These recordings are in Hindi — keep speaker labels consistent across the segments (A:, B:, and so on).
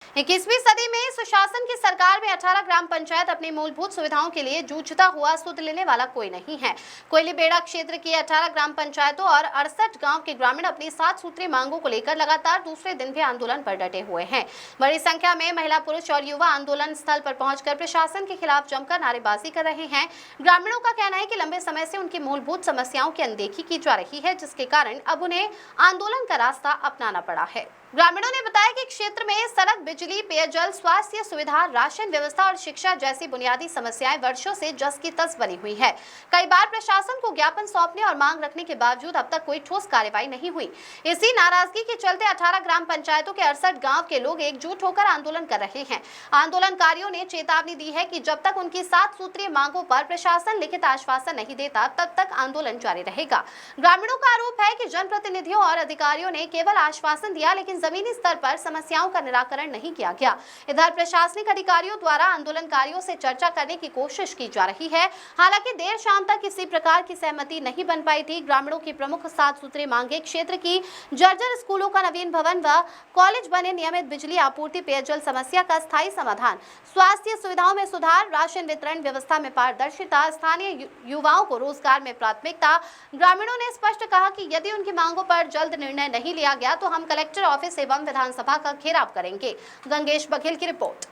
A: 21वीं सदी में सुशासन की सरकार में 18 ग्राम पंचायत अपनी मूलभूत सुविधाओं के लिए जूझता हुआ सुध लेने वाला कोई नहीं है। कोयली बेड़ा क्षेत्र की 18 ग्राम पंचायतों और 68 गांव के ग्रामीण अपनी 7 सूत्रीय मांगों को लेकर लगातार दूसरे दिन भी आंदोलन पर डटे हुए हैं। बड़ी संख्या में महिला, पुरुष और युवा आंदोलन स्थल पर पहुंचकर प्रशासन के खिलाफ जमकर नारेबाजी कर रहे हैं। ग्रामीणों का कहना है कि लंबे समय से उनकी मूलभूत समस्याओं की अनदेखी की जा रही है, जिसके कारण अब उन्हें आंदोलन का रास्ता अपनाना पड़ा है। ग्रामीणों ने बताया कि क्षेत्र में सड़क, बिजली, पेयजल, स्वास्थ्य सुविधा, राशन व्यवस्था और शिक्षा जैसी बुनियादी समस्याएं वर्षों से जस की तस बनी हुई है। कई बार प्रशासन को ज्ञापन सौंपने और मांग रखने के बावजूद अब तक कोई ठोस कार्रवाई नहीं हुई। इसी नाराजगी के चलते 18 ग्राम पंचायतों के 68 गांव के लोग एकजुट होकर आंदोलन कर रहे हैं। आंदोलनकारियों ने चेतावनी दी है कि जब तक उनकी 7 सूत्रीय मांगों पर प्रशासन लिखित आश्वासन नहीं देता, तब तक आंदोलन जारी रहेगा। ग्रामीणों का आरोप है कि जनप्रतिनिधियों और अधिकारियों ने केवल आश्वासन दिया, लेकिन जमीनी स्तर पर समस्याओं का निराकरण नहीं किया गया। इधर प्रशासनिक अधिकारियों द्वारा आंदोलनकारियों से चर्चा करने की कोशिश की जा रही है। हालांकि देर शाम तक किसी प्रकार की सहमति नहीं बन पाई थी। ग्रामीणों की प्रमुख 7 सूत्रीय मांगे क्षेत्र की जर्जर स्कूलों का नवीन भवन व कॉलेज बने, नियमित बिजली आपूर्ति, पेयजल समस्या का स्थायी समाधान, स्वास्थ्य सुविधाओं में सुधार, राशन वितरण व्यवस्था में पारदर्शिता, स्थानीय युवाओं को रोजगार में प्राथमिकता। ग्रामीणों ने स्पष्ट कहा कि यदि उनकी मांगों पर जल्द निर्णय नहीं लिया गया तो हम कलेक्टर ऑफिस एवं विधानसभा का घेराव करेंगे। गंगेश बघेल की रिपोर्ट।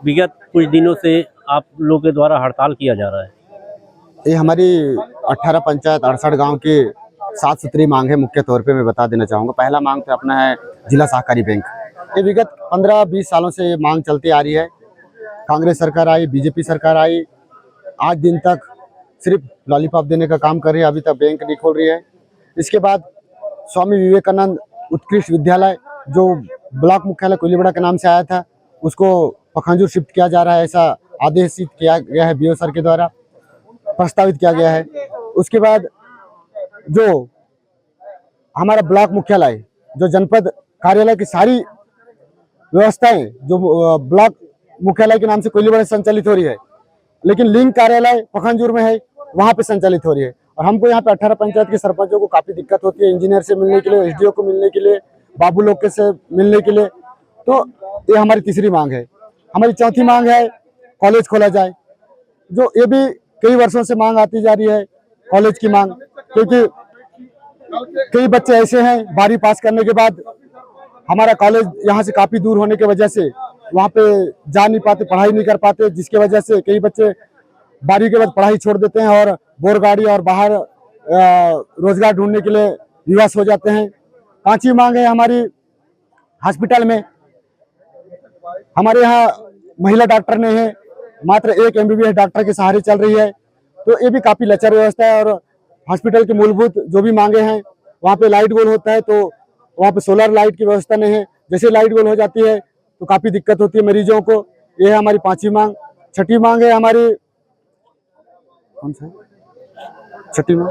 B: विगत कुछ दिनों से आप लोगों के द्वारा हड़ताल किया जा रहा है।
C: ये हमारी 18 पंचायत 68 गांव की 7 सूत्रीय मांग है। मुख्य तौर पे मैं बता देना चाहूँगा। पहला मांग तो अपना है जिला सहकारी बैंक। ये विगत 15-20 सालों से ये मांग चलती आ रही है। कांग्रेस सरकार आई, बीजेपी सरकार आई, आज दिन तक सिर्फ लॉलीपॉप देने का काम कर रही है। अभी तक बैंक नहीं खोल रही है। इसके बाद स्वामी विवेकानंद उत्कृष्ट विद्यालय जो ब्लॉक मुख्यालय कोयलीबेड़ा के नाम से आया था, उसको पखांजूर शिफ्ट किया जा रहा है, ऐसा आदेशित किया गया है। बीओ सर के द्वारा प्रस्तावित किया गया है। उसके बाद जो हमारा ब्लॉक मुख्यालय, जो जनपद कार्यालय की सारी व्यवस्थाएं जो ब्लॉक मुख्यालय के नाम से कोयलीबेड़ा संचालित हो रही है, लेकिन लिंक कार्यालय पखांजूर में है, वहाँ पे संचालित हो रही है। और हमको यहाँ पे 18 पंचायत के सरपंचों को काफी दिक्कत होती है, इंजीनियर से मिलने के लिए, एसडीओ को मिलने के लिए, बाबू लोग के से मिलने के लिए। तो ये हमारी तीसरी मांग है। हमारी चौथी मांग है कॉलेज खोला जाए, जो ये भी कई वर्षों से मांग आती जा रही है, कॉलेज की मांग। क्योंकि कई बच्चे ऐसे हैं 12वीं पास करने के बाद हमारा कॉलेज यहाँ से काफी दूर होने की वजह से वहाँ पे जा नहीं पाते, पढ़ाई नहीं कर पाते, जिसकी वजह से कई बच्चे 12वीं के बाद पढ़ाई छोड़ देते हैं और बोरगाड़ी और बाहर रोजगार ढूंढने के लिए विवश हो जाते हैं। 5वीं मांग है हमारी हॉस्पिटल में। हमारे यहाँ महिला डॉक्टर नहीं है, मात्र एक एमबीबीएस डॉक्टर के सहारे चल रही है। तो ये भी काफी लचर व्यवस्था है। और हॉस्पिटल की मूलभूत जो भी मांगे हैं, वहाँ पे लाइट गोल होता है तो वहाँ पे सोलर लाइट की व्यवस्था नहीं है। जैसे लाइट गोल हो जाती है तो काफी दिक्कत होती है मरीजों को। ये है हमारी 5वीं मांग। 6ठी मांग है हमारी, कौन सा 6ठी
B: मांग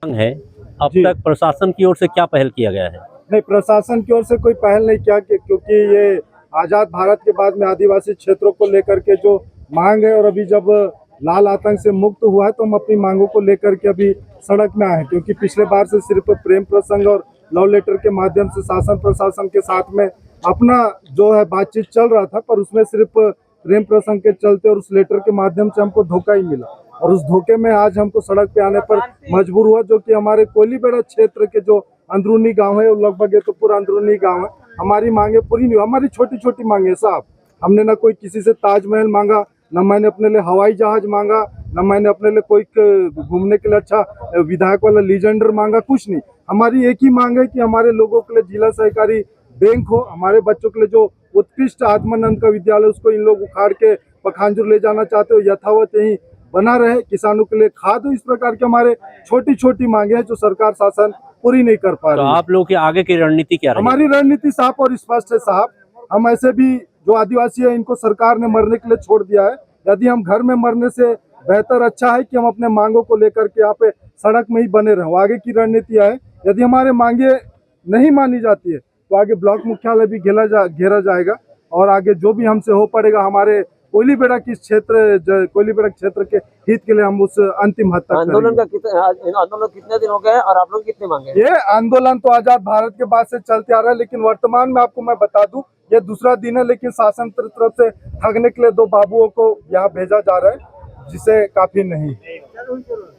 B: है, अब तक प्रशासन की ओर से क्या पहल किया गया है?
D: नहीं, प्रशासन की ओर से कोई पहल नहीं किया, क्योंकि ये आजाद भारत के बाद में आदिवासी क्षेत्रों को लेकर के जो मांग है, और अभी जब लाल आतंक से मुक्त हुआ है तो हम अपनी मांगों को लेकर के अभी सड़क में आए हैं। क्योंकि पिछले बार से सिर्फ प्रेम प्रसंग और लव लेटर के माध्यम से शासन प्रशासन के साथ में अपना जो है बातचीत चल रहा था, पर उसमें सिर्फ प्रेम प्रसंग के चलते और उस लेटर के माध्यम से हमको धोखा ही मिला। और उस धोखे में आज हमको सड़क पे आने पर मजबूर हुआ, जो कि हमारे कोयलीबेड़ा क्षेत्र के जो अंदरूनी गांव है, लगभग ये तो पूरा अंदरूनी गांव है, हमारी मांगे पूरी नहीं। हमारी छोटी छोटी मांगे साहब, हमने ना कोई किसी से ताजमहल मांगा, न मैंने अपने लिए हवाई जहाज मांगा, न मैंने अपने लिए कोई घूमने के लिए अच्छा विधायक वाला लीजेंडर मांगा, कुछ नहीं। हमारी एक ही मांग है कि हमारे लोगों के लिए जिला सहकारी बैंक हो, हमारे बच्चों के लिए जो उत्कृष्ट आत्मानंद का विद्यालय, उसको इन लोग उखाड़ के पखांजूर ले जाना चाहते हो, यथावत यही बना रहे, किसानों के लिए खाद हो। इस प्रकार के हमारे छोटी छोटी मांगे हैं जो सरकार शासन पूरी नहीं कर पा रही।
B: तो आप लोगों की आगे की रणनीति क्या रहेगी?
D: हमारी रणनीति साफ और स्पष्ट है साहब। हम ऐसे भी जो आदिवासी है, इनको सरकार ने मरने के लिए छोड़ दिया है। यदि हम घर में मरने से बेहतर अच्छा है कि हम अपने मांगों को लेकर के यहाँ पे सड़क में ही बने रहें। आगे की रणनीति है, यदि हमारे मांगे नहीं मानी जाती है तो आगे ब्लॉक मुख्यालय भी घेरा जाएगा, और आगे जो भी हमसे हो पड़ेगा, हमारे कोयलीबेड़ा क्षेत्र के हित के लिए हम उस अंतिम हद तक करेंगे।
E: आंदोलन कितने दिन हो गए और आप लोग कितने मांगे?
D: ये आंदोलन तो आजाद भारत के बाद से चलते आ रहा है, लेकिन वर्तमान में आपको मैं बता दूं ये दूसरा दिन है, लेकिन शासन की तरफ से ठगने के लिए 2 बाबुओं को यहाँ भेजा जा रहा है, जिसे काफी नहीं।